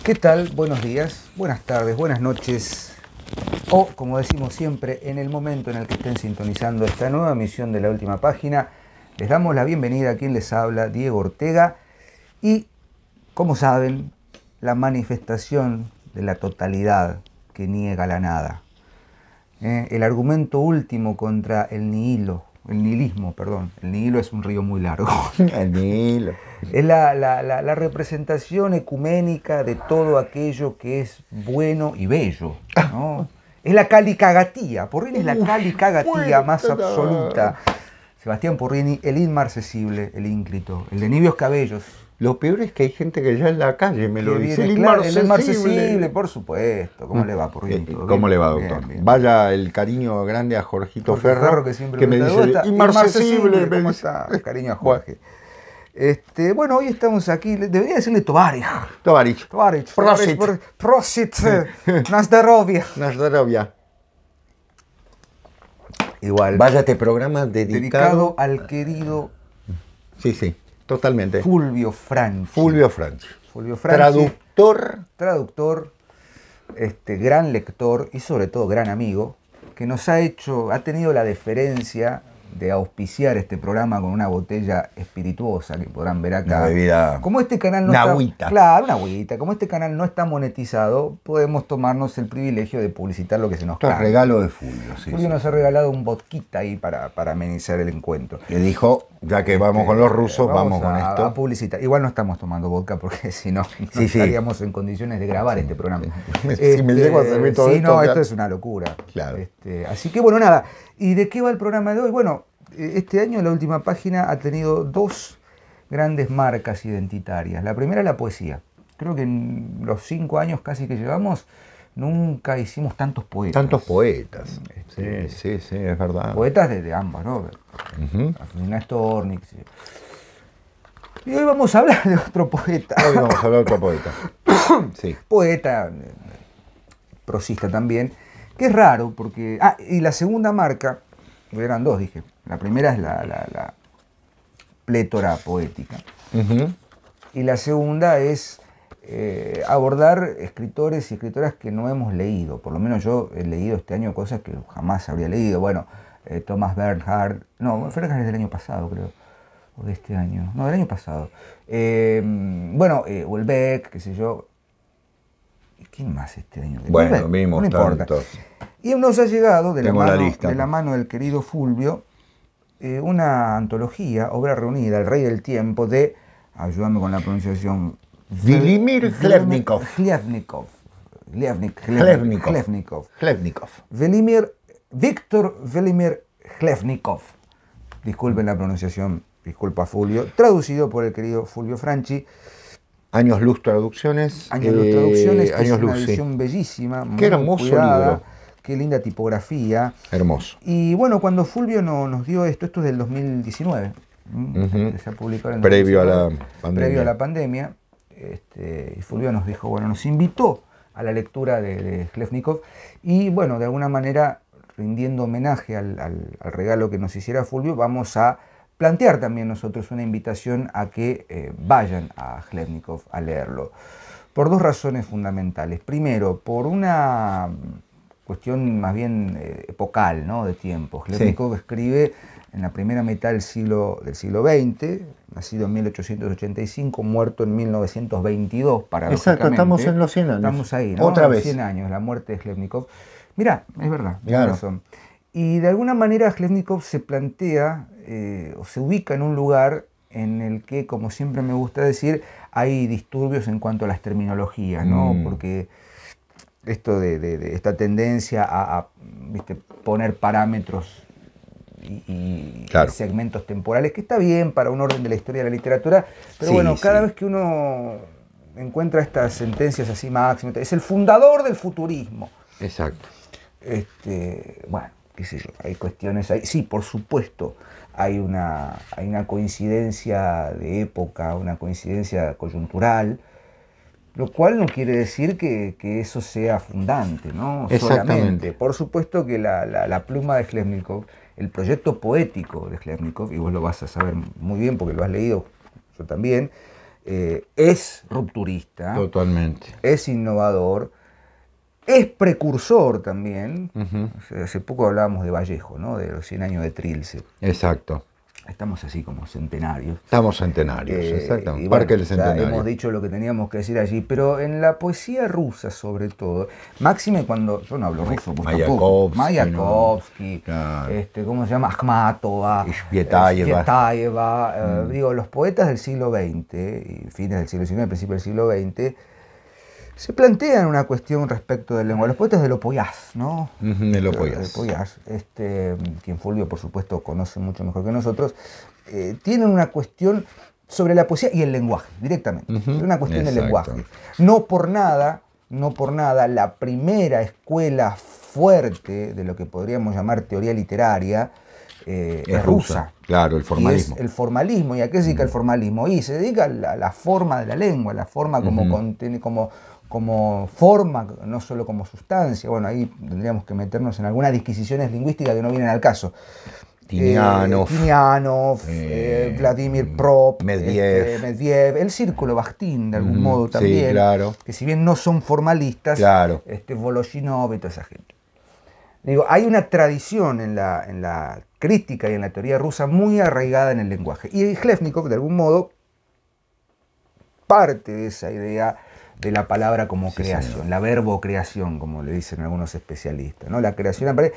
¿Qué tal? Buenos días, buenas tardes, buenas noches. O, como decimos siempre, en el momento en el que estén sintonizando esta nueva emisión de La Última Página, les damos la bienvenida a quien les habla, Diego Ortega. Y, como saben, la manifestación de la totalidad que niega la nada. El argumento último contra el nihilismo, perdón. El Nilo es un río muy largo. El Nilo. Es la representación ecuménica de todo aquello que es bueno y bello, ¿no? Es la calicagatía. Porrini es la calicagatía más absoluta. Sebastián Porrini, el inmarcesible, el ínclito, el de nibios cabellos. Lo peor es que hay gente que ya en la calle me lo dice. El inmarcesible, por supuesto. ¿Cómo le va, Porrini? ¿Cómo le va, doctor? Bien, bien. Vaya el cariño grande a Jorgito Ferro, que siempre me dice inmarcesible. ¿Cómo está? Cariño a Jorge. Bueno, hoy estamos aquí, debería decirle Tovarich. Tovarich. Prosit. Nazdarovia. Nazdarovia. Igual. Vaya este programa dedicado al querido. Sí, totalmente. Fulvio Franchi. Fulvio Franchi. Traductor, gran lector y sobre todo gran amigo, que nos ha tenido la deferencia de auspiciar este programa con una botella espirituosa que podrán ver acá. Una bebida. Como este canal no una está, agüita. Claro, una agüita. Como este canal no está monetizado, podemos tomarnos el privilegio de publicitar lo que se nos canta. Esto es regalo de Fulvio. Fulvio nos ha regalado un vodquita ahí para amenizar el encuentro. Que dijo, ya que vamos con los rusos, vamos con esto. A publicitar. Igual no estamos tomando vodka porque si no, estaríamos en condiciones de grabar este programa. Si me llego a servir todo esto. No, esto es una locura. Claro. Así que bueno, nada. ¿Y de qué va el programa de hoy? Bueno, este año La Última Página ha tenido dos grandes marcas identitarias. La primera es la poesía. Creo que en los 5 años casi que llevamos, nunca hicimos tantos poetas. Tantos poetas. Sí, es verdad. Poetas de ambos, ¿no? Afrodina Stornik. Sí. Y hoy vamos a hablar de otro poeta. Hoy vamos a hablar de otro poeta. Sí. Poeta, prosista también, que es raro porque... y la segunda marca, eran dos, dije. La primera es la plétora poética. Y la segunda es abordar escritores y escritoras que no hemos leído. Por lo menos yo he leído este año cosas que jamás habría leído. Bueno, Thomas Bernhard. No, Bernhard es del año pasado, creo. O de este año. No, del año pasado. Houellebecq, qué sé yo. ¿Y quién más este año? Bueno, vimos no importa. tantos. Y nos ha llegado de la mano del querido Fulvio una antología, obra reunida, El Rey del Tiempo, de, ayúdame con la pronunciación, Vladimir Chlevnikov. Víctor Velimir Chlevnikov. Disculpen la pronunciación, disculpa Fulvio. Traducido por el querido Fulvio Franchi. Años Luz Traducciones. Años Luz Traducciones, que es una Luz, edición bellísima, qué hermoso libro. Qué linda tipografía. Hermoso. Y bueno, cuando Fulvio nos dio esto es del 2019. Se ha publicado en previo a la pandemia. Previo a la pandemia. Y Fulvio nos dijo, nos invitó a la lectura de Chlevnikov. Y bueno, de alguna manera, rindiendo homenaje al regalo que nos hiciera Fulvio, vamos a plantear también nosotros una invitación a que vayan a Chlevnikov a leerlo. Por dos razones fundamentales. Primero, por una cuestión más bien epocal, ¿no? De tiempo. Chlevnikov escribe en la primera mitad del siglo XX, nacido en 1885, muerto en 1922, paradójicamente. Exacto, estamos en los 100 años. Estamos ahí, ¿no? Otra vez. 100 años, la muerte de Chlevnikov. Mirá, es verdad, claro. Tienes razón. Y de alguna manera Chlevnikov se plantea o se ubica en un lugar en el que, como siempre me gusta decir, hay disturbios en cuanto a las terminologías, ¿no? Porque esto de esta tendencia a poner parámetros y claro. segmentos temporales, que está bien para un orden de la historia de la literatura, pero cada vez que uno encuentra estas sentencias así máximas, es el fundador del futurismo. Exacto. Qué sé yo, hay cuestiones ahí. Sí, por supuesto, hay una coincidencia de época, una coincidencia coyuntural, lo cual no quiere decir que eso sea fundante, ¿no? Solamente. Por supuesto que la pluma de Chlevnikov, el proyecto poético de Chlevnikov, y vos lo vas a saber muy bien porque lo has leído, yo también, es rupturista. Totalmente. Es innovador. Es precursor también. Hace poco hablábamos de Vallejo, ¿no? De los 100 años de Trilce. Exacto. Estamos así como centenarios. Estamos centenarios, exactamente. Parque del Centenario. Hemos dicho lo que teníamos que decir allí, pero en la poesía rusa sobre todo, máxime cuando, yo no hablo ruso, pues tampoco, Mayakovsky, ¿no? Claro. ¿Cómo se llama? Akhmatova, Svetaeva. Digo, los poetas del siglo XX, y fines del siglo XIX, principios del siglo XX, se plantean una cuestión respecto del lenguaje. Los poetas de Lopoyaz, ¿no? De Lopoyaz. Quien Fulvio, por supuesto, conoce mucho mejor que nosotros, tienen una cuestión sobre la poesía y el lenguaje, directamente. Una cuestión del lenguaje. No por nada, la primera escuela fuerte de lo que podríamos llamar teoría literaria es rusa. Claro, el formalismo. Y es el formalismo. ¿Y a qué se dedica el formalismo? Y se dedica a la forma de la lengua, la forma como forma, no solo como sustancia. Bueno, ahí tendríamos que meternos en algunas disquisiciones lingüísticas que no vienen al caso. Tinianov, Vladimir Prop, Medvedev, el círculo Bakhtin, de algún modo también, sí, claro. Que si bien no son formalistas, claro. Voloshinov y toda esa gente. Digo, hay una tradición en la crítica y en la teoría rusa muy arraigada en el lenguaje. Y Chlevnikov, de algún modo, parte de esa idea de la palabra como creación, señor. La verbo-creación, como le dicen algunos especialistas, ¿no? La creación aparece,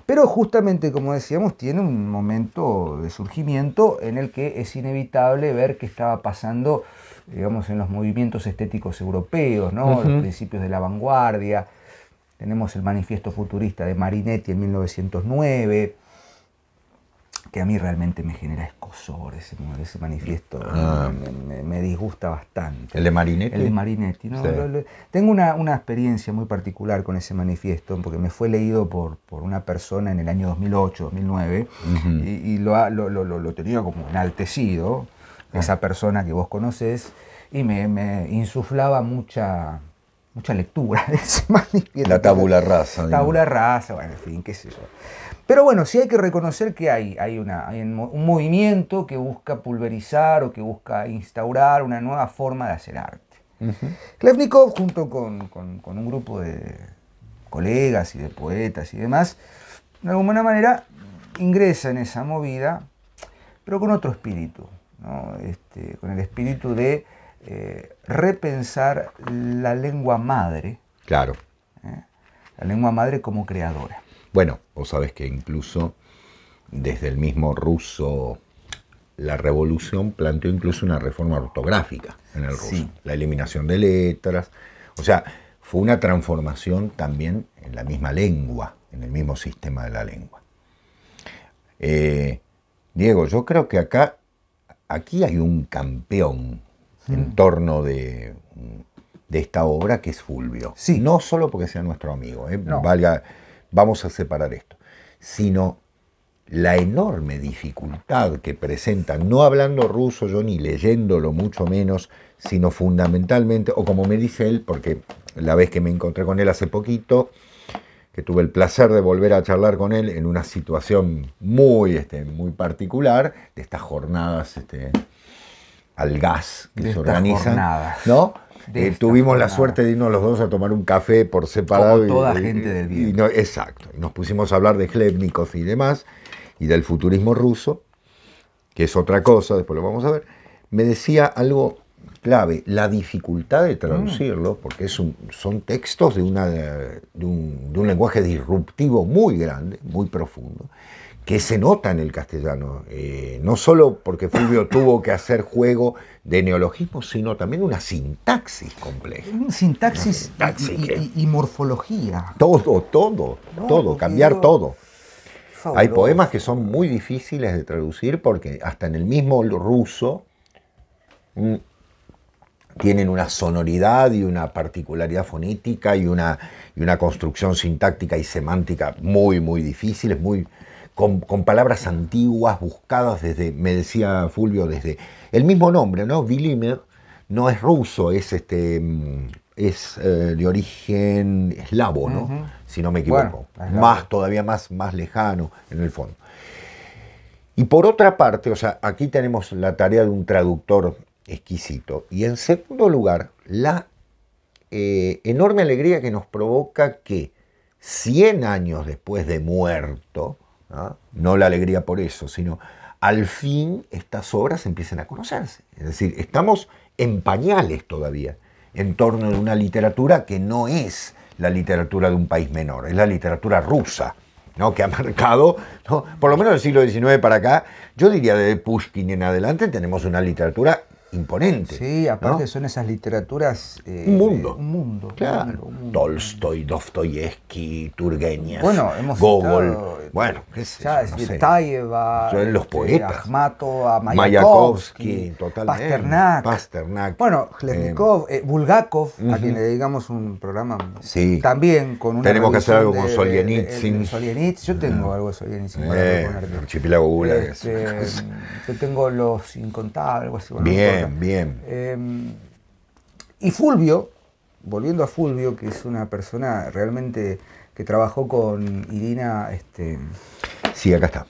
pero justamente, como decíamos, tiene un momento de surgimiento en el que es inevitable ver qué estaba pasando, digamos, en los movimientos estéticos europeos, ¿no? Los principios de la vanguardia. Tenemos el manifiesto futurista de Marinetti en 1909, que a mí realmente me genera escozor ese manifiesto, me disgusta bastante. ¿El de Marinetti? El de Marinetti, ¿no? Sí. Tengo una experiencia muy particular con ese manifiesto, porque me fue leído por una persona en el año 2008, 2009, y lo tenía como enaltecido, esa persona que vos conocés, y me insuflaba mucha lectura de ese manifiesto. La tabula rasa. Tabula rasa, bueno, en fin, qué sé yo. Pero bueno, sí hay que reconocer que hay un movimiento que busca pulverizar o que busca instaurar una nueva forma de hacer arte. Chlevnikov, junto con un grupo de colegas y de poetas y demás, de alguna manera ingresa en esa movida, pero con otro espíritu, ¿no? Con el espíritu de repensar la lengua madre. Claro. La lengua madre como creadora. Bueno, vos sabés que incluso desde el mismo ruso, la revolución planteó incluso una reforma ortográfica en el ruso. Sí. La eliminación de letras. O sea, fue una transformación también en la misma lengua, en el mismo sistema de la lengua. Diego, yo creo que aquí hay un campeón en torno de esta obra, que es Fulvio. Sí. No solo porque sea nuestro amigo, no. Vamos a separar esto, sino la enorme dificultad que presenta, no hablando ruso yo ni leyéndolo mucho menos, sino fundamentalmente, o como me dice él, porque la vez que me encontré con él hace poquito, que tuve el placer de volver a charlar con él en una situación muy particular, de estas jornadas al gas que se organizan, ¿no? Tuvimos la suerte de irnos los dos a tomar un café por separado. Como toda gente del bien. Exacto. Y nos pusimos a hablar de Chlevnikov y demás, y del futurismo ruso, que es otra cosa, después lo vamos a ver. Me decía algo clave, la dificultad de traducirlo, porque son textos de un lenguaje disruptivo muy grande, muy profundo, que se nota en el castellano, no solo porque Fulvio tuvo que hacer juego de neologismos, sino también una sintaxis compleja. Sintaxis y morfología. Todo, cambiar todo. Fabuloso. Hay poemas que son muy difíciles de traducir porque hasta en el mismo ruso tienen una sonoridad y una particularidad fonética y una construcción sintáctica y semántica muy, muy difíciles, con palabras antiguas buscadas desde, me decía Fulvio, desde el mismo nombre, ¿no? Vilimer no es ruso, es de origen eslavo, ¿no? Si no me equivoco. Bueno, todavía más lejano en el fondo. Y por otra parte, o sea, aquí tenemos la tarea de un traductor exquisito. Y en segundo lugar, la enorme alegría que nos provoca que 100 años después de muerto, no la alegría por eso, sino al fin estas obras empiecen a conocerse. Es decir, estamos en pañales todavía en torno de una literatura que no es la literatura de un país menor, es la literatura rusa, ¿no? Que ha marcado, ¿no? Por lo menos del siglo XIX para acá, yo diría desde Pushkin en adelante tenemos una literatura imponente. Sí, aparte, ¿no? Son esas literaturas... un mundo. Un mundo. Claro. Un mundo. Tolstoy, Dostoyevsky, Turgenev, bueno, hemos Gogol. Citado, bueno, qué sé ya, yo, no sé. Tsvetaeva, Los poetas. Akhmatova, Mayakovsky, Pasternak. Bueno, Khlevnikov, Bulgakov, a quien le dedicamos un programa también con una... Tenemos que hacer algo con Solzhenitsyn. Yo tengo algo de Solzhenitsyn. El archipiélago Gulag. Yo tengo Los Incontables, algo así. Bueno, bien. Y Fulvio, volviendo a Fulvio, que es una persona realmente que trabajó con Irina... Sí, acá está.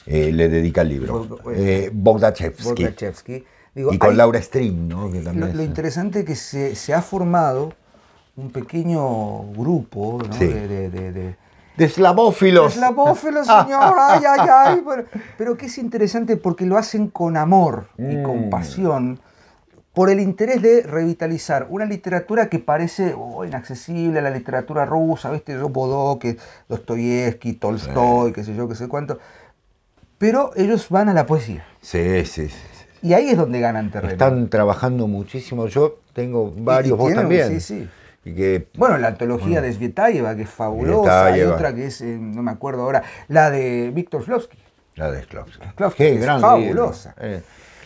Le dedica el libro. Bogdachevsky. Digo, y con Laura String, ¿no? Que también lo interesante es que se ha formado un pequeño grupo, ¿no? Sí. De eslavófilos. De eslavófilos, señor, ay. Pero que es interesante porque lo hacen con amor y con pasión, por el interés de revitalizar una literatura que parece inaccesible a la literatura rusa, ¿viste? Bodok, Dostoyevsky, Tolstoy, qué sé yo, qué sé cuánto. Pero ellos van a la poesía. Sí. Y ahí es donde ganan terreno. Están trabajando muchísimo. Yo tengo varios, vos también. Sí. Y que, bueno, la antología de Svetaeva, que es fabulosa. Hay otra que es, no me acuerdo ahora, la de Víctor Shklovsky. La de Shklovsky. Qué gran fabulosa.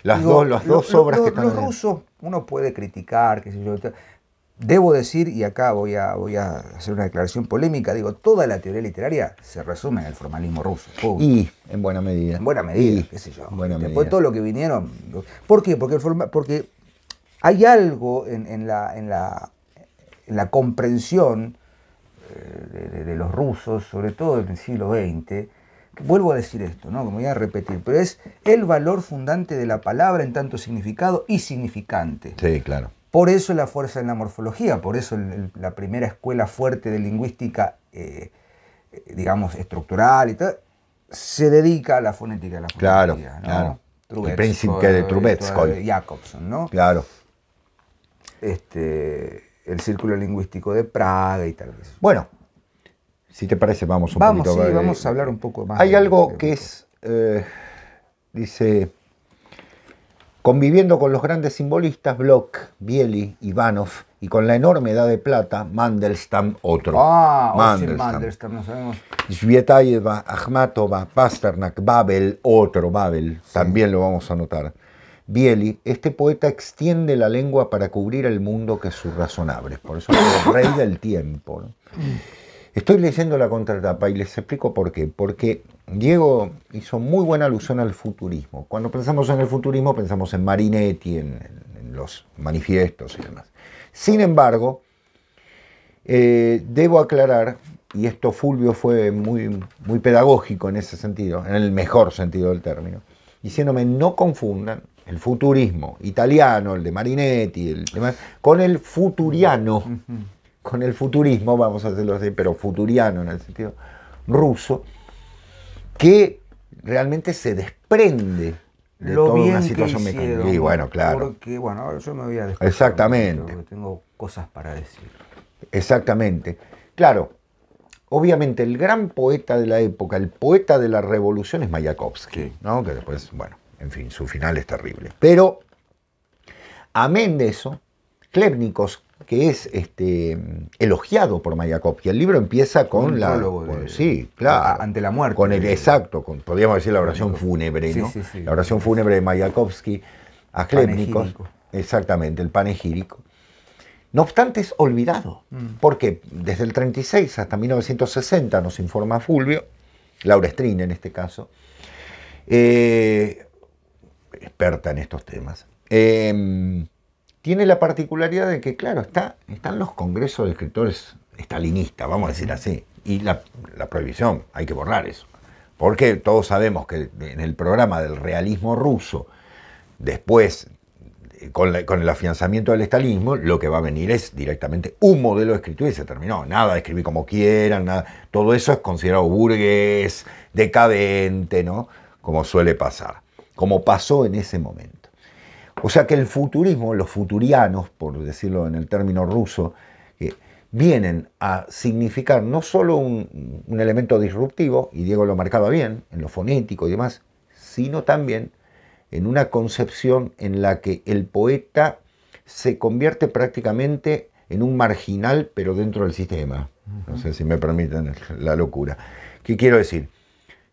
Las dos obras que están... Los rusos, uno puede criticar, qué sé yo. Debo decir, y acá voy a hacer una declaración polémica, toda la teoría literaria se resume en el formalismo ruso. Y, en buena medida. En buena medida, qué sé yo. Después todo lo que vinieron... ¿Por qué? Porque hay algo en la comprensión de los rusos, sobre todo en el siglo XX, que vuelvo a decir esto, ¿no? Como voy a repetir, pero es el valor fundante de la palabra en tanto significado y significante. Sí, claro. Por eso la fuerza en la morfología, por eso la primera escuela fuerte de lingüística, digamos, estructural y tal, se dedica a la fonética de la fonología. Claro. Trubetskoy, el príncipe de Trubetskoy. Jacobson, ¿no? Claro. El círculo lingüístico de Praga y tal. Bueno, si te parece, vamos a hablar un poco más. Hay algo que es, dice, conviviendo con los grandes simbolistas, Bloch, Biely, Ivanov, y con la enorme edad de plata, Mandelstam, otro. Mandelstam, no sabemos. Svetaeva, Akhmatova, Pasternak, Babel, otro Babel, sí. También lo vamos a notar. Biely, este poeta extiende la lengua para cubrir el mundo que es su razonable, por eso es el rey del tiempo, ¿no? Estoy leyendo la contratapa y les explico por qué. Porque Diego hizo muy buena alusión al futurismo. Cuando pensamos en el futurismo pensamos en Marinetti, en los manifiestos y demás. Sin embargo, debo aclarar, y esto Fulvio fue muy pedagógico en ese sentido, en el mejor sentido del término, diciéndome no confundan el futurismo italiano, el de Marinetti, el demás, con el futuriano. Con el futurismo, vamos a hacerlo así, pero futuriano en el sentido ruso, que realmente se desprende de toda una situación mecánica. Y bueno, claro. Porque, ahora yo me voy a despedir. Exactamente. Tengo cosas para decir. Exactamente. Claro, obviamente el gran poeta de la época, el poeta de la revolución es Mayakovsky, ¿no? Que después, en fin, su final es terrible. Pero, amén de eso, Khlevnikov, que es elogiado por Mayakovsky. El libro empieza con la... sí, claro. Ante la muerte. Podríamos decir la oración fúnebre, ¿no? Sí. La oración fúnebre de Mayakovsky a Khlevnikov. Exactamente, el panegírico. No obstante, es olvidado. Porque desde el 36 hasta 1960, nos informa Fulvio, Laura String en este caso, experta en estos temas, tiene la particularidad de que, claro, están los congresos de escritores estalinistas, vamos a decir así, y la prohibición, hay que borrar eso. Porque todos sabemos que en el programa del realismo ruso, después con el afianzamiento del estalinismo, lo que va a venir es directamente un modelo de escritura y se terminó. Nada de escribir como quieran, nada. Todo eso es considerado burgués, decadente, ¿no? Como suele pasar, como pasó en ese momento. O sea que el futurismo, los futurianos, por decirlo en el término ruso, vienen a significar no solo un elemento disruptivo, y Diego lo marcaba bien, en lo fonético y demás, sino también en una concepción en la que el poeta se convierte prácticamente en un marginal, pero dentro del sistema. No sé si me permiten la locura. ¿Qué quiero decir?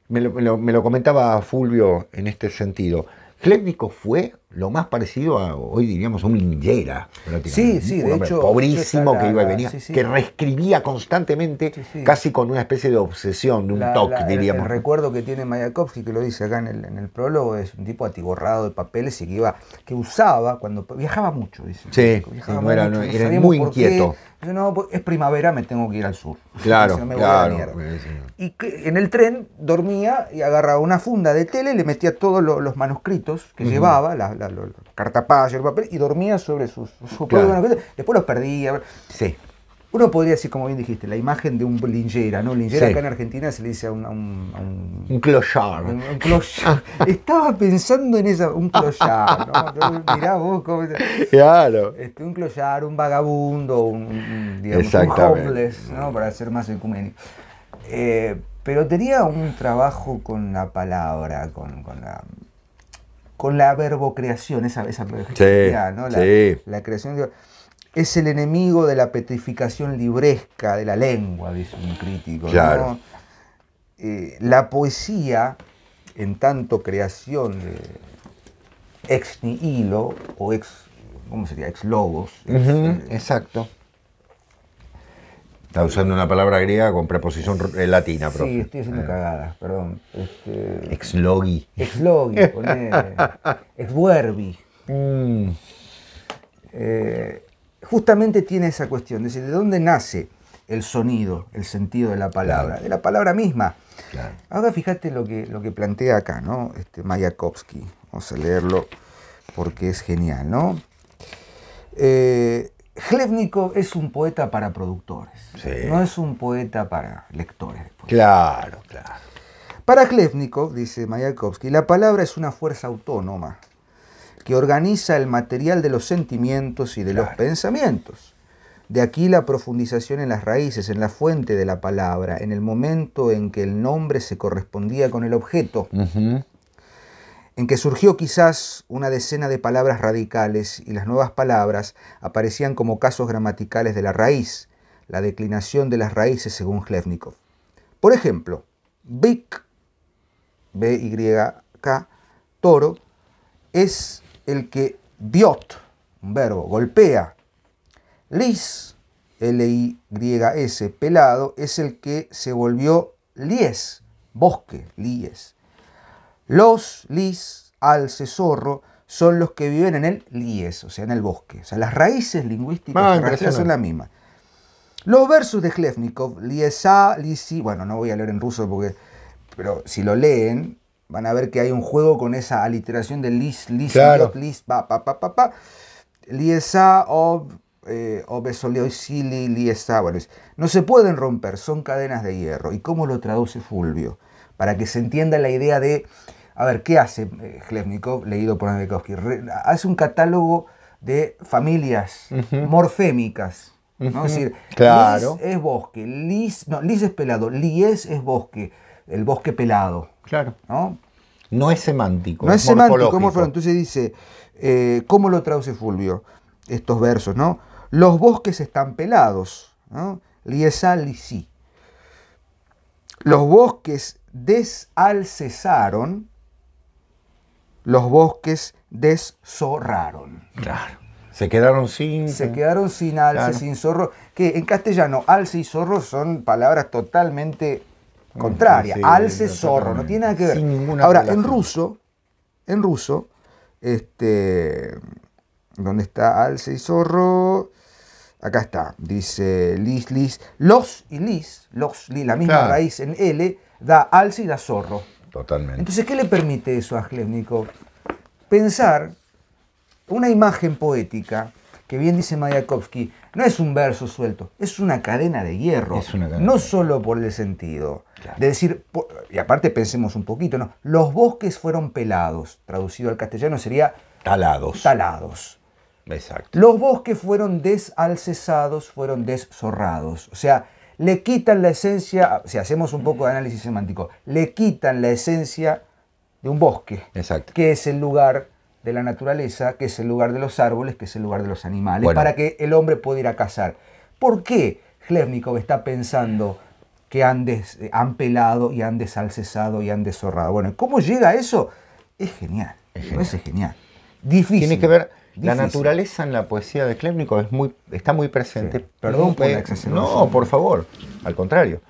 Me lo comentaba Fulvio en este sentido. Chlebnikov fue lo más parecido a, hoy diríamos, a un Lingera, Sí, sí, un de hombre hecho, pobrísimo que iba y venía, sí, sí. que reescribía constantemente, casi con una especie de obsesión, de un toque, diríamos. El recuerdo que tiene Mayakovsky, que lo dice acá en el prólogo, es un tipo atiborrado de papeles y que usaba cuando viajaba mucho, dice. Sí, viajaba no era, mucho, era sabíamos muy por qué. inquieto. Dice, no, es primavera, me tengo que ir al sur. Claro, Dice, no me voy a la mierda. Y que en el tren dormía y agarraba una funda de tela y le metía todos los manuscritos que llevaba, los cartapacios, el papel, y dormía sobre sus propios manuscritos. Después los perdía. Sí. Uno podría decir, como bien dijiste, la imagen de un lingera, ¿no? Lingera Sí. acá en Argentina se le dice a un clochard. Un clochard. Estaba pensando en esa, un clochard, ¿no? Mirá vos cómo... Claro. Un clochard, un vagabundo, digamos, un homeless, ¿no? Para ser más ecuménico. Pero tenía un trabajo con la palabra, con la verbocreación, esa Sí, ¿no? sí. La creación es el enemigo de la petrificación libresca de la lengua, dice un crítico. Claro. ¿No? La poesía, en tanto creación de ex nihilo o ¿cómo sería? Ex logos. Exacto. Está usando una palabra griega con preposición latina, profe. Sí, estoy haciendo cagadas, perdón. Ex logi. Ex logi, ponele. Ex verbi. Justamente tiene esa cuestión, es decir, ¿de dónde nace el sonido, el sentido de la palabra? Claro. De la palabra misma. Claro. Ahora fíjate lo que plantea acá, ¿no? Mayakovsky. Vamos a leerlo porque es genial, ¿no? Chlebnikov es un poeta para productores, Sí. no es un poeta para lectores. Claro, claro. Para Chlebnikov, dice Mayakovsky, la palabra es una fuerza autónoma que organiza el material de los sentimientos y de los pensamientos. De aquí la profundización en las raíces, en la fuente de la palabra, en el momento en que el nombre se correspondía con el objeto, en que surgió quizás una decena de palabras radicales y las nuevas palabras aparecían como casos gramaticales de la raíz, la declinación de las raíces según Chlebnikov. Por ejemplo, Byk, B-Y-K, toro, es el que biot, un verbo, golpea. Lis, L-Y-S, pelado, es el que se volvió lies, bosque, lies. Los lis, alce, zorro, son los que viven en el lies, o sea, en el bosque. O sea, las raíces lingüísticas son las mismas. Los versos de Chlebnikov, liesa, lisi, bueno, no voy a leer en ruso pero si lo leen, van a ver que hay un juego con esa aliteración de lis, lis, claro. lis, pa. Liesa, obesoliosili, liesa. Bueno, no se pueden romper, son cadenas de hierro. ¿Y cómo lo traduce Fulvio? Para que se entienda la idea de, a ver, ¿qué hace Chlebnikov, leído por Mayakovsky? Hace un catálogo de familias morfémicas. ¿no? Es decir, claro. Lis es bosque, lis es pelado, lies es bosque, el bosque pelado. Claro. ¿No? No es semántico. No es semántico, entonces dice, ¿cómo lo traduce Fulvio? Estos versos, ¿no? Los bosques están pelados, ¿no? Liesa, lisi. Los bosques desalcesaron, los bosques deszorraron. Claro. Se quedaron sin alce, claro. Sin zorro, que en castellano alce y zorro son palabras totalmente contrarias. Sí, alce, zorro, no tiene nada que ver. Ahora, relación. en ruso, ¿dónde está alce y zorro? Acá está, dice lis, los y lis, la misma raíz en L, da alce y da zorro. Totalmente. Entonces, ¿qué le permite eso a Chlebnikov? Pensar una imagen poética, que bien dice Mayakovsky, no es un verso suelto, es una cadena de hierro. No solo por el sentido. Claro. De decir, y aparte pensemos un poquito, ¿no? Los bosques fueron pelados, traducido al castellano sería talados. Talados. Exacto. Los bosques fueron desalcesados, fueron deszorrados. O sea, le quitan la esencia, si hacemos un poco de análisis semántico, le quitan la esencia de un bosque, exacto, que es el lugar de la naturaleza, que es el lugar de los árboles, que es el lugar de los animales, bueno, para que el hombre pueda ir a cazar. ¿Por qué Chlevnikov está pensando que han pelado y han desalcesado y han deszorrado? Bueno, ¿cómo llega a eso? Es genial. Es genial. Difícil. Tiene que ver, la naturaleza en la poesía de Chlevnikov está muy presente. Sí. Perdón por la exageración. No, por favor, al contrario.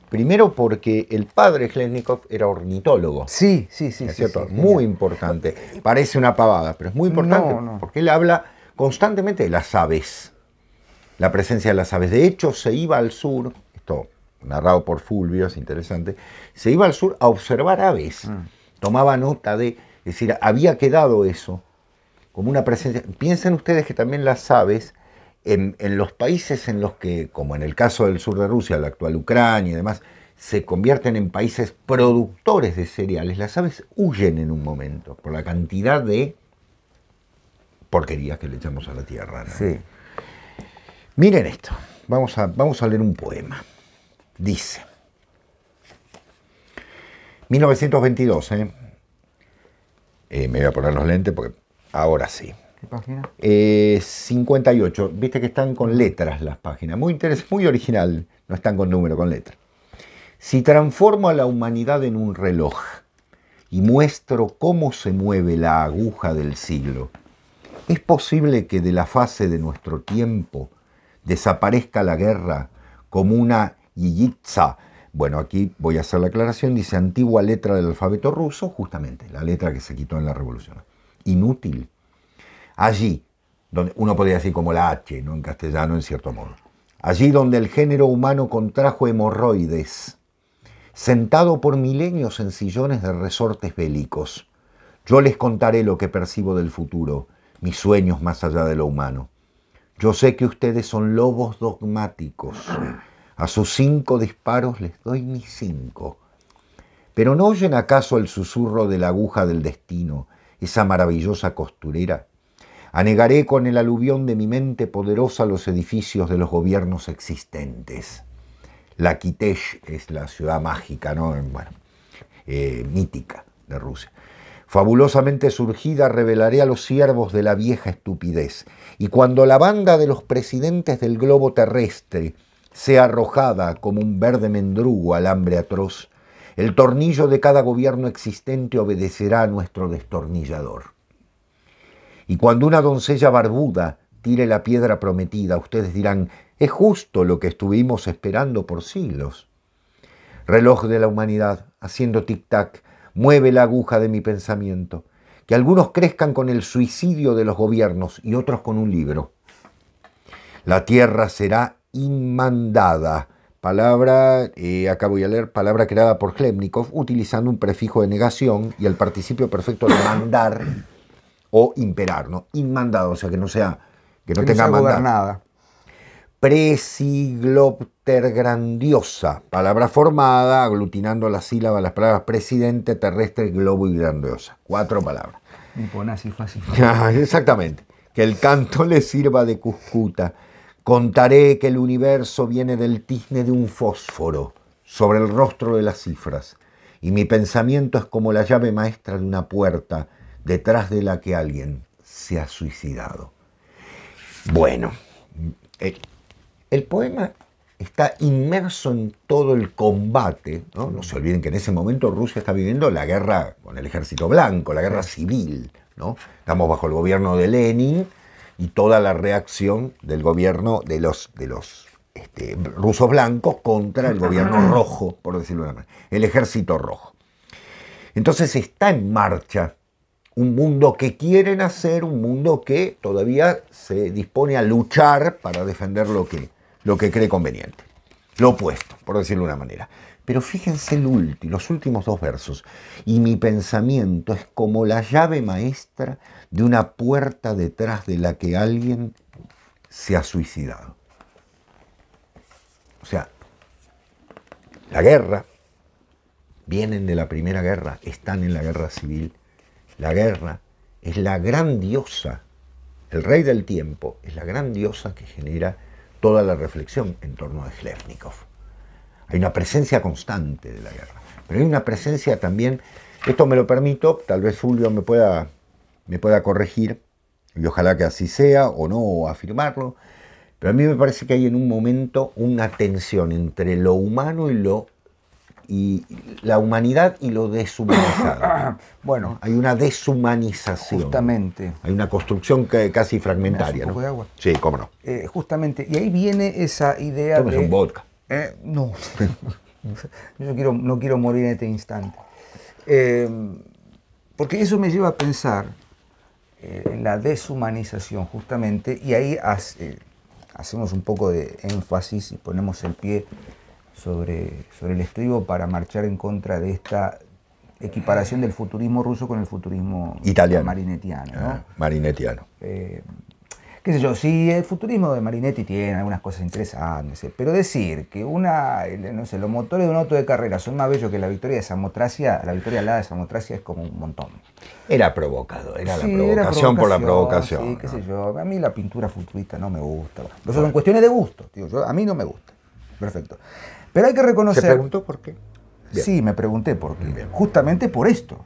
Primero porque el padre Chlevnikov era ornitólogo. Sí. ¿Es cierto? Sí, muy importante. Parece una pavada, pero es muy importante porque él habla constantemente de las aves. La presencia de las aves. De hecho, se iba al sur, esto narrado por Fulvio, es interesante, se iba al sur a observar aves. Tomaba nota de, es decir, había quedado eso como una presencia. Piensen ustedes que también las aves, en los países en los que, como en el caso del sur de Rusia, la actual Ucrania y demás, se convierten en países productores de cereales, las aves huyen en un momento por la cantidad de porquerías que le echamos a la tierra, ¿no? Sí. Miren esto, vamos a leer un poema. Dice, 1922, me voy a poner los lentes porque ahora sí. ¿Qué página? 58. Viste que están con letras las páginas. Muy interesante, muy original. No están con número, con letras. Si transformo a la humanidad en un reloj y muestro cómo se mueve la aguja del siglo, ¿es posible que de la fase de nuestro tiempo desaparezca la guerra como una yiyitsa? Bueno, aquí voy a hacer la aclaración. Dice antigua letra del alfabeto ruso, justamente, la letra que se quitó en la revolución. Inútil. Allí, donde uno podría decir como la H, ¿no? En castellano, en cierto modo. Allí donde el género humano contrajo hemorroides, sentado por milenios en sillones de resortes bélicos, yo les contaré lo que percibo del futuro, mis sueños más allá de lo humano. Yo sé que ustedes son lobos dogmáticos. A sus 5 disparos les doy mis 5. Pero ¿no oyen acaso el susurro de la aguja del destino, esa maravillosa costurera? Anegaré con el aluvión de mi mente poderosa los edificios de los gobiernos existentes. La Kitesh es la ciudad mágica, ¿no? Bueno, mítica de Rusia. Fabulosamente surgida, revelaré a los siervos de la vieja estupidez. Y cuando la banda de los presidentes del globo terrestre sea arrojada como un verde mendrugo al hambre atroz, el tornillo de cada gobierno existente obedecerá a nuestro destornillador. Y cuando una doncella barbuda tire la piedra prometida, ustedes dirán, es justo lo que estuvimos esperando por siglos. Reloj de la humanidad, haciendo tic-tac, mueve la aguja de mi pensamiento. Que algunos crezcan con el suicidio de los gobiernos y otros con un libro. La tierra será inmandada. Palabra, acá voy a leer, palabra creada por Chlevnikov, utilizando un prefijo de negación y el participio perfecto de mandar o imperar, ¿no? Inmandado, o sea, que no tenga gobernada. Presigloptergrandiosa, palabra formada, aglutinando las sílabas, las palabras presidente, terrestre, globo y grandiosa. 4 palabras. Y pon así fácil. Exactamente. Que el canto le sirva de Cuscuta. Contaré que el universo viene del tizne de un fósforo sobre el rostro de las cifras. Y mi pensamiento es como la llave maestra de una puerta detrás de la que alguien se ha suicidado. Bueno, el poema está inmerso en todo el combate, ¿no? No se olviden que en ese momento Rusia está viviendo la guerra con el ejército blanco, la guerra civil, ¿no? Estamos bajo el gobierno de Lenin y toda la reacción del gobierno de los rusos blancos contra el gobierno rojo, por decirlo de una manera, el ejército rojo. Entonces está en marcha un mundo que quieren hacer, un mundo que todavía se dispone a luchar para defender lo que cree conveniente. Lo opuesto, por decirlo de una manera. Pero fíjense los últimos dos versos. Y mi pensamiento es como la llave maestra de una puerta detrás de la que alguien se ha suicidado. O sea, la guerra, vienen de la Primera Guerra, están en la guerra civil. La guerra es la gran diosa, el rey del tiempo, es la gran diosa que genera toda la reflexión en torno a Shlekhnikov. Hay una presencia constante de la guerra, pero hay una presencia también, esto me lo permito, tal vez Fulvio me pueda corregir, y ojalá que así sea, o no afirmarlo, pero a mí me parece que hay en un momento una tensión entre lo humano y la humanidad y lo deshumanizado. Bueno, hay una deshumanización. Justamente. Hay una construcción casi fragmentaria. ¿Un poco de agua? Sí, cómo no. Justamente, y ahí viene esa idea Tomes un vodka. No, yo no quiero morir en este instante. Porque eso me lleva a pensar en la deshumanización, justamente, y ahí hacemos un poco de énfasis y ponemos el pie sobre el estribo para marchar en contra de esta equiparación del futurismo ruso con el futurismo italiano, marinettiano, ¿no? Marinettiano. Qué sé yo, sí, el futurismo de Marinetti tiene algunas cosas interesantes, pero decir que los motores de un auto de carrera son más bellos que la victoria de Samotracia, la victoria alada de Samotracia es como un montón. Era provocador, era sí, la provocación por la provocación. Sí, qué sé yo, a mí la pintura futurista no me gusta. Eso son cuestiones de gusto, tío, a mí no me gusta. Perfecto. Pero hay que reconocer... ¿Se preguntó por qué? Bien. Sí, me pregunté por qué. Bien. Justamente por esto.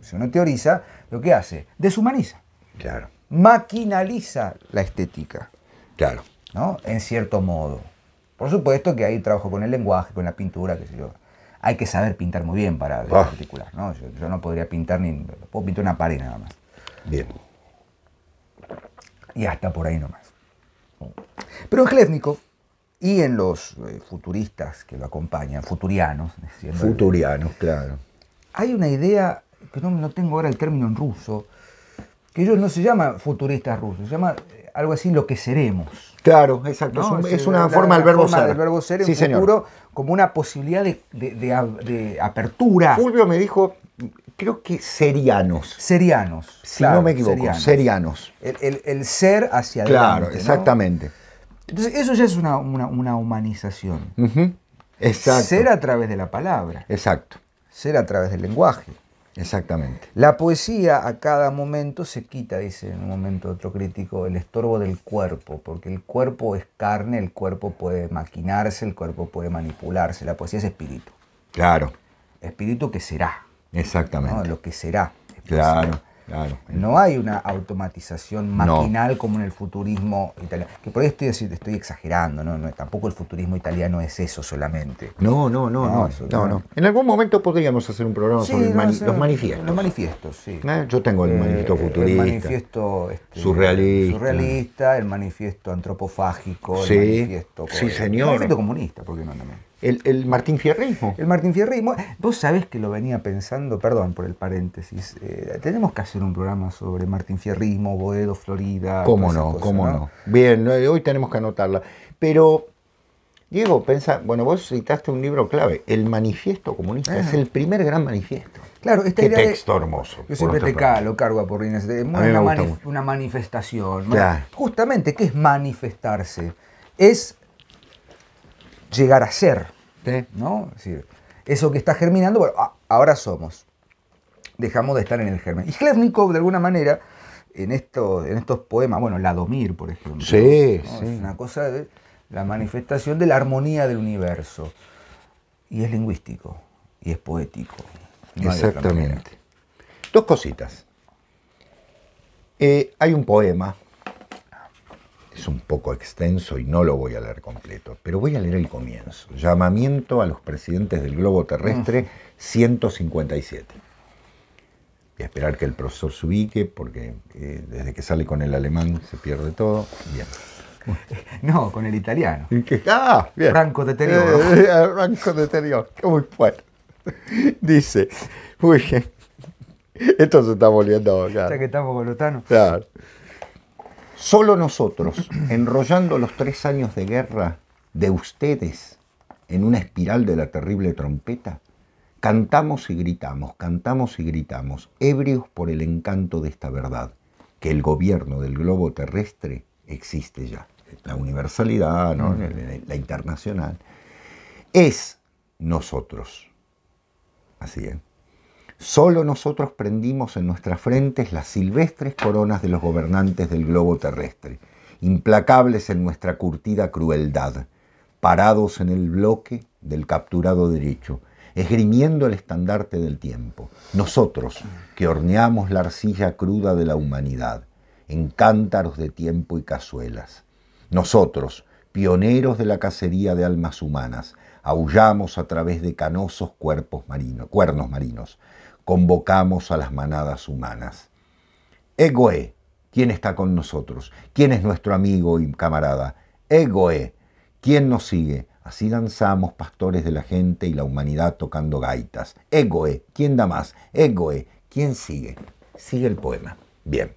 Si uno teoriza, ¿lo que hace? Deshumaniza. Claro. Maquinaliza la estética. Claro. ¿No? En cierto modo. Por supuesto que hay trabajo con el lenguaje, con la pintura, qué sé yo. Hay que saber pintar muy bien para articular, ¿no? Yo no podría pintar puedo pintar una pared nada más. Bien. Y hasta por ahí nomás. Pero en Shlekhnikov y en los futuristas que lo acompañan, futurianos. Futurianos, claro. Hay una idea, que no tengo ahora el término en ruso, que ellos no se llaman futuristas rusos, se llama algo así lo que seremos. Claro, exacto. ¿No? Es una forma del verbo ser. Del verbo ser en sí, futuro, señor. Como una posibilidad de apertura. Fulvio me dijo, creo que serianos. Serianos. Si claro, no me equivoco, serianos. El ser hacia claro, adelante. Claro, exactamente. ¿No? Entonces, eso ya es una humanización. Exacto. Ser a través de la palabra. Exacto. Ser a través del lenguaje. Exactamente. La poesía a cada momento se quita, dice en un momento otro crítico, el estorbo del cuerpo, porque el cuerpo es carne, el cuerpo puede maquinarse, el cuerpo puede manipularse. La poesía es espíritu. Claro. Espíritu que será. Exactamente. ¿No? Lo que será. Claro. Claro. No hay una automatización maquinal como en el futurismo italiano. Que por ahí estoy exagerando, ¿no? Tampoco el futurismo italiano es eso solamente. No. En algún momento podríamos hacer un programa sobre los manifiestos. Los manifiestos, sí. Yo tengo el manifiesto futurista. El manifiesto surrealista. El manifiesto antropofágico, sí, el manifiesto... Sí, señor. El manifiesto comunista, ¿por qué no también? El martinfierrismo. El martinfierrismo. Vos sabés que lo venía pensando, perdón por el paréntesis, tenemos que hacer un programa sobre martinfierrismo, Boedo, Florida. ¿Cómo no? Bien, hoy tenemos que anotarla. Pero, Diego, vos citaste un libro clave, El Manifiesto Comunista, es el primer gran manifiesto. Claro, esta Qué idea texto hermoso. Yo siempre lo cargo a Porrines, una manifestación. Claro. Justamente, ¿qué es manifestarse? Es llegar a ser. ¿Sí? ¿No? Es decir, eso que está germinando, bueno, ahora somos. Dejamos de estar en el germen. Y Shlekhnikov, de alguna manera, en estos poemas, bueno, Ladomir, por ejemplo. Sí, ¿no? sí. Es una cosa de la manifestación de la armonía del universo. Y es lingüístico, y es poético. No exactamente. Dos cositas. Hay un poema. Es un poco extenso y no lo voy a leer completo, pero voy a leer el comienzo. Llamamiento a los presidentes del globo terrestre, 157. Voy a esperar que el profesor se ubique, porque desde que sale con el alemán se pierde todo. Bien. No, con el italiano. Bien. Franco Deterioro. Franco Deterioro, muy bueno. Dice, muy bien. Esto se está volviendo acá. Ya que estamos con Lotano. Claro. Solo nosotros, enrollando los 3 años de guerra de ustedes, en una espiral de la terrible trompeta? Cantamos y gritamos, ebrios por el encanto de esta verdad, que el gobierno del globo terrestre existe ya. La universalidad, ¿no? La internacional, es nosotros. Así es. Solo nosotros prendimos en nuestras frentes las silvestres coronas de los gobernantes del globo terrestre, implacables en nuestra curtida crueldad, parados en el bloque del capturado derecho, esgrimiendo el estandarte del tiempo. Nosotros, que horneamos la arcilla cruda de la humanidad, en cántaros de tiempo y cazuelas. Nosotros, pioneros de la cacería de almas humanas, aullamos a través de canosos cuernos marinos, convocamos a las manadas humanas. Egoe, ¿quién está con nosotros? ¿Quién es nuestro amigo y camarada? Egoe, ¿quién nos sigue? Así danzamos, pastores de la gente y la humanidad tocando gaitas. Egoe, ¿quién da más? Egoe, ¿quién sigue? Sigue el poema. Bien.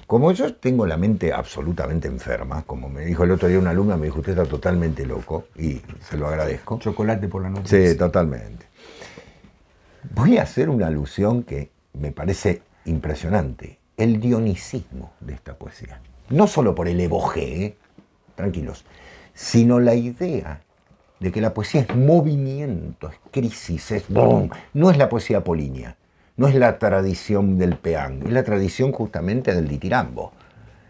Como yo tengo la mente absolutamente enferma, como me dijo el otro día una alumna, me dijo, usted está totalmente loco, y se lo agradezco. Chocolate por la noche. Sí, totalmente. Voy a hacer una alusión que me parece impresionante, el dionicismo de esta poesía. No solo por el evoje, tranquilos, sino la idea de que la poesía es movimiento, es crisis, es boom. No es la poesía apolínea, no es la tradición del peán, es la tradición justamente del ditirambo,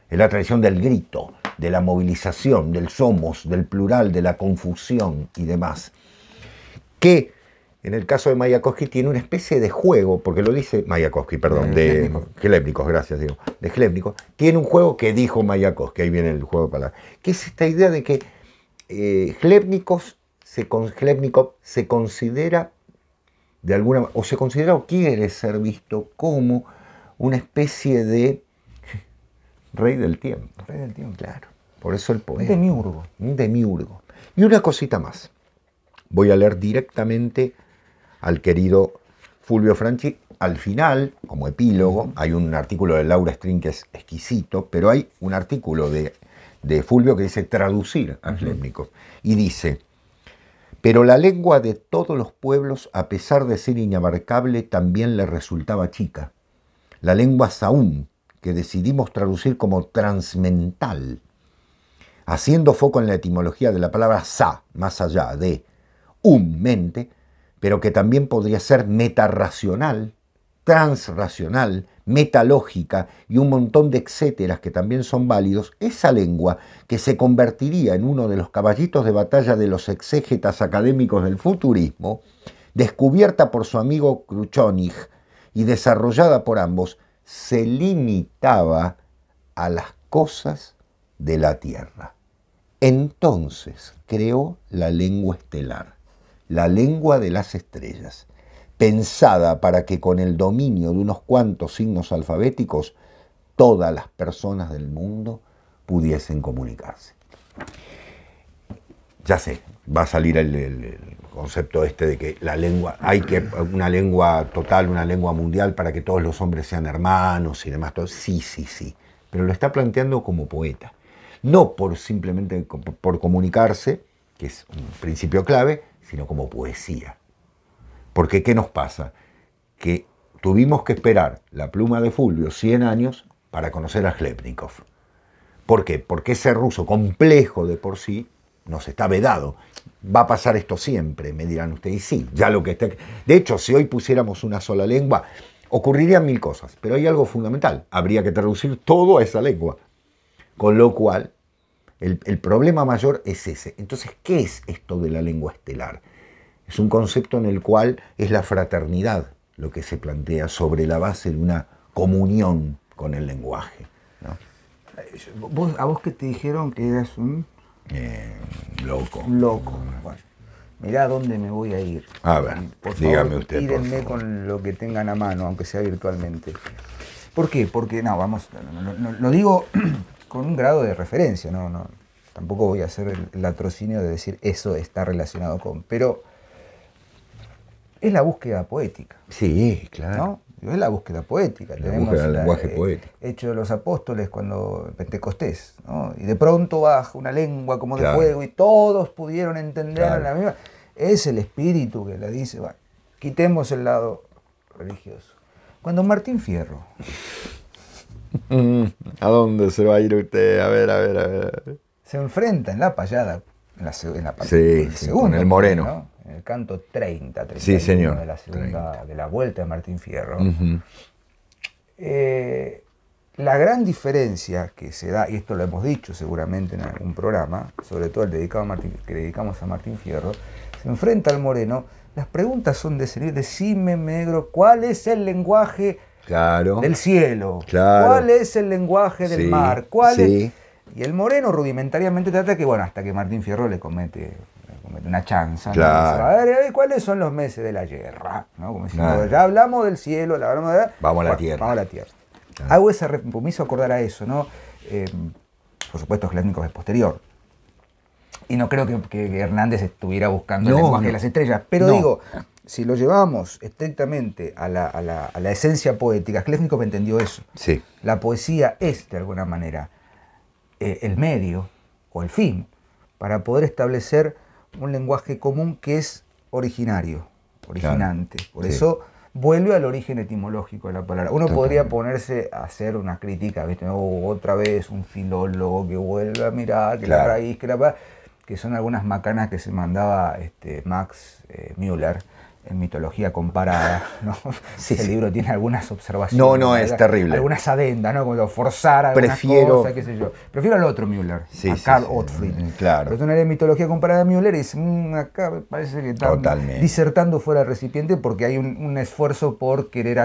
es la tradición del grito, de la movilización, del somos, del plural, de la confusión y demás, que en el caso de Mayakovsky tiene una especie de juego, porque lo dice Mayakovsky, perdón, de Chlebnikov, gracias, digo, de Chlebnikov, tiene un juego que dijo Mayakovsky, ahí viene el juego de palabras, que es esta idea de que Chlebnikov se considera de alguna, o se considera o quiere ser visto como una especie de rey del tiempo. Rey del tiempo. Claro, por eso el poema. Un demiurgo. Un demiurgo. Y una cosita más. Voy a leer directamente al querido Fulvio Franchi. Al final, como epílogo, hay un artículo de Laura String que es exquisito, pero hay un artículo de Fulvio que dice traducir a Chlebnikov. Y dice, pero la lengua de todos los pueblos, a pesar de ser inabarcable, también le resultaba chica. La lengua saúm, que decidimos traducir como transmental, haciendo foco en la etimología de la palabra sa, más allá de mente, pero que también podría ser metarracional, transracional, metalógica y un montón de etcéteras que también son válidos, esa lengua que se convertiría en uno de los caballitos de batalla de los exégetas académicos del futurismo, descubierta por su amigo Kruchonig y desarrollada por ambos, se limitaba a las cosas de la Tierra. Entonces creó la lengua estelar, la lengua de las estrellas, pensada para que con el dominio de unos cuantos signos alfabéticos todas las personas del mundo pudiesen comunicarse. Ya sé, va a salir el concepto este de que la lengua, hay que una lengua total, una lengua mundial para que todos los hombres sean hermanos y demás. Todo. Sí, pero lo está planteando como poeta. No por simplemente por comunicarse, que es un principio clave, sino como poesía. Porque ¿qué nos pasa? Que tuvimos que esperar la pluma de Fulvio 100 años para conocer a Chlebnikov. ¿Por qué? Porque ese ruso complejo de por sí nos está vedado. Va a pasar esto siempre, me dirán ustedes. Y sí, ya lo que está... De hecho, si hoy pusiéramos una sola lengua, ocurrirían mil cosas, pero hay algo fundamental. Habría que traducir todo a esa lengua. Con lo cual, el problema mayor es ese. Entonces, ¿qué es esto de la lengua estelar? Es un concepto en el cual es la fraternidad lo que se plantea sobre la base de una comunión con el lenguaje, ¿no? ¿A vos que te dijeron que eras un...? Loco. Un loco. Bueno, mirá a dónde me voy a ir. A ver, por dígame favor, usted, tírenme por favor. con lo que tengan a mano, aunque sea virtualmente. ¿Por qué? Porque, no, vamos, lo digo con un grado de referencia, no, tampoco voy a hacer el latrocinio de decir eso está relacionado con... Pero es la búsqueda poética. Sí, claro. ¿No? Digo, es la búsqueda poética. La búsqueda del lenguaje poético. Hecho de los Apóstoles cuando Pentecostés, ¿no? Y de pronto baja una lengua como de Claro. fuego y todos pudieron entender Claro. la misma. Es el espíritu que le dice, bueno, quitemos el lado religioso. Cuando Martín Fierro ¿A dónde se va a ir usted? A ver, a ver, a ver. se enfrenta en la payada, en la Sí, el sí, segundo, con el Moreno. ¿no? En el canto 30, Sí, señor. de la segunda, de la vuelta de Martín Fierro. Ujú. La gran diferencia que se da, y esto lo hemos dicho seguramente en algún programa, sobre todo el dedicado a que dedicamos a Martín Fierro, se enfrenta al Moreno, las preguntas son de serie, decime, negro, ¿cuál es el lenguaje Claro. del cielo? Claro. ¿Cuál es el lenguaje del Sí, mar? ¿Cuál sí. es? Y el Moreno rudimentariamente trata que, bueno, hasta que Martín Fierro le comete una chanza, ¿no? Claro. Dice, a ver, ¿cuáles son los meses de la guerra? ¿No? Como diciendo, Claro. ya hablamos del cielo, ya hablamos de... Vamos a la Bueno, tierra. Vamos a la tierra. Claro. Hago esa me hizo acordar a eso, ¿no? Por supuesto, Schlettnikov es posterior. Y no creo que Hernández estuviera buscando el No, lenguaje no. de las estrellas. Pero No. digo, si lo llevamos estrictamente a la esencia poética, Schlettnikov entendió eso. Sí. La poesía es, de alguna manera, el medio o el fin para poder establecer un lenguaje común que es originario, originante. Claro. Por Sí. eso vuelve al origen etimológico de la palabra. Uno Totalmente. podría ponerse a hacer una crítica, ¿viste? Otra vez un filólogo que vuelve a mirar, que Claro. la raíz, que son algunas macanas que se mandaba Max Müller en Mitología Comparada, ¿no? Sí, El sí. libro tiene algunas observaciones. No, no, es terrible. Algunas adendas, ¿no? Como forzar algunas Prefiero- cosas, qué sé yo. Prefiero al otro Müller, Sí, a sí, Karl sí. Ottfried. Claro. Pero tú no lees Mitología Comparada de Müller y dices, acá me parece que está Totalmente. disertando fuera del recipiente porque hay un esfuerzo por querer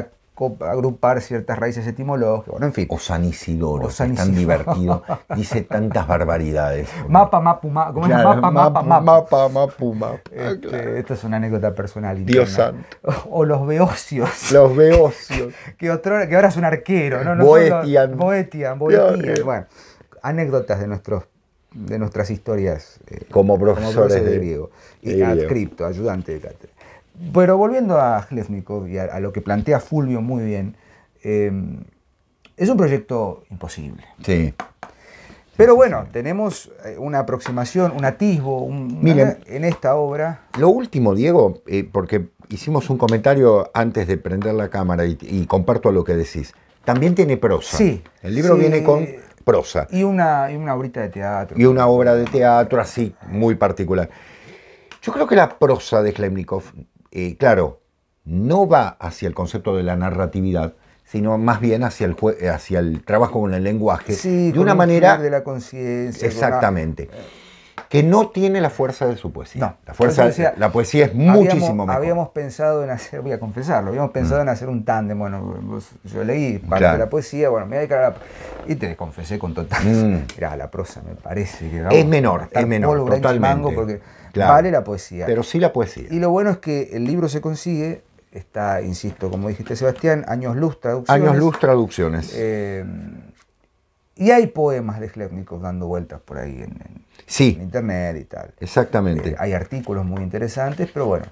agrupar ciertas raíces etimológicas. Bueno, en fin. O San Isidoro, O que San es tan Isidoro. divertido, dice tantas barbaridades. Mapa, mapu, ma, ¿cómo es? Claro, Mapa, mapa, mapu. mapa, mapu, mapa. Esto es una anécdota personal. Dios interna. santo. O los beocios. Los beocios. Que ahora es un arquero, ¿no? Boetian. Boetian. Dios. Bueno, anécdotas de nuestras historias Como profesores de de griego. Y de griego. adscripto, ayudante de cátedra. Pero volviendo a Schlettnikov y a lo que plantea Fulvio muy bien, es un proyecto imposible. Sí. Pero bueno, tenemos una aproximación, un atisbo Miren. en esta obra. Lo último, Diego, porque hicimos un comentario antes de prender la cámara y comparto lo que decís. También tiene prosa. Sí, El libro sí. viene con prosa. Y una obrita de teatro. Y una obra de teatro así, muy particular. Yo creo que la prosa de Schlettnikov, claro, no va hacia el concepto de la narratividad, sino más bien hacia el trabajo con el lenguaje, Sí, de con una un manera flair de la conciencia. exactamente, que no tiene la fuerza de su poesía. No, La fuerza, por eso decía, la poesía es muchísimo mejor. Habíamos pensado en hacer, voy a confesarlo, habíamos pensado en hacer un tándem. Bueno, yo leí parte Claro. de la poesía, bueno, me voy a dedicar a la... Y te confesé con total... Mirá, la prosa me parece que... Es menor, gastar es menor, pólvora en totalmente. chimango porque Claro. vale la poesía. Pero sí la poesía. Y lo bueno es que el libro se consigue, está, insisto, como dijiste Sebastián, Años Luz, traducciones. Años Luz, traducciones. Y hay poemas de Schlettnikov dando vueltas por ahí en Sí, internet y tal. exactamente. Hay artículos muy interesantes, pero bueno.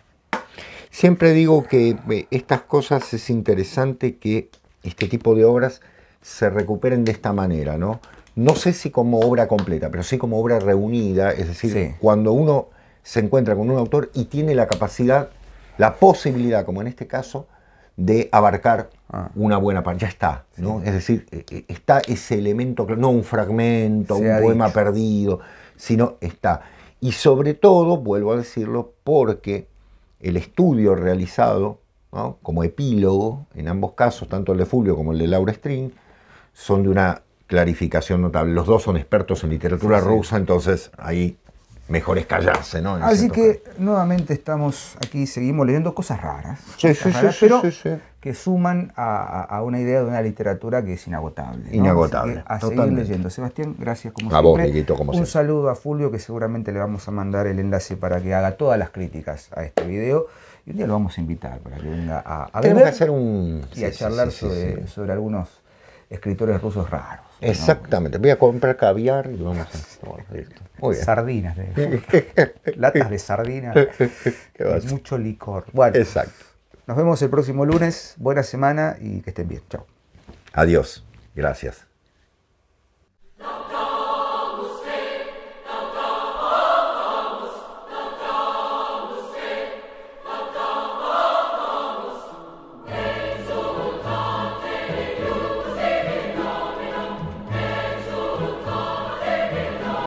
Siempre digo que estas cosas es interesante que este tipo de obras se recuperen de esta manera, ¿no? No sé si como obra completa, pero sí como obra reunida, es decir, Sí. cuando uno se encuentra con un autor y tiene la capacidad, la posibilidad, como en este caso, de abarcar una buena parte. Ya está, ¿no? Es decir, está ese elemento, no un fragmento, Se un ha poema dicho. perdido, sino está. Y sobre todo, vuelvo a decirlo, porque el estudio realizado, ¿no?, como epílogo, en ambos casos, tanto el de Fulvio como el de Laura String, son de una clarificación notable. Los dos son expertos en literatura Sí, sí. rusa, entonces ahí mejor es callarse, ¿no? En Así cierto que caso. nuevamente estamos aquí, seguimos leyendo cosas raras. Sí, cosas sí, raras, sí, pero sí, sí. que suman a una idea de una literatura que es inagotable, ¿no? Inagotable, Así que a seguir totalmente. leyendo. Sebastián, gracias como A vos, siempre. Dieguito, como Un siempre. saludo a Fulvio, que seguramente le vamos a mandar el enlace para que haga todas las críticas a este video. Y un día lo vamos a invitar para que venga a Tenemos beber que hacer un... y a sí, charlar sí, sí, sí. sobre algunos escritores rusos raros, ¿no? Exactamente. Voy a comprar caviar y vamos a... Bueno, listo. Muy bien. Sardinas, latas de sardinas ¿Qué va a y ser? mucho licor. Bueno, Exacto. Nos vemos el próximo lunes. Buena semana y que estén bien. Chao. Adiós. Gracias.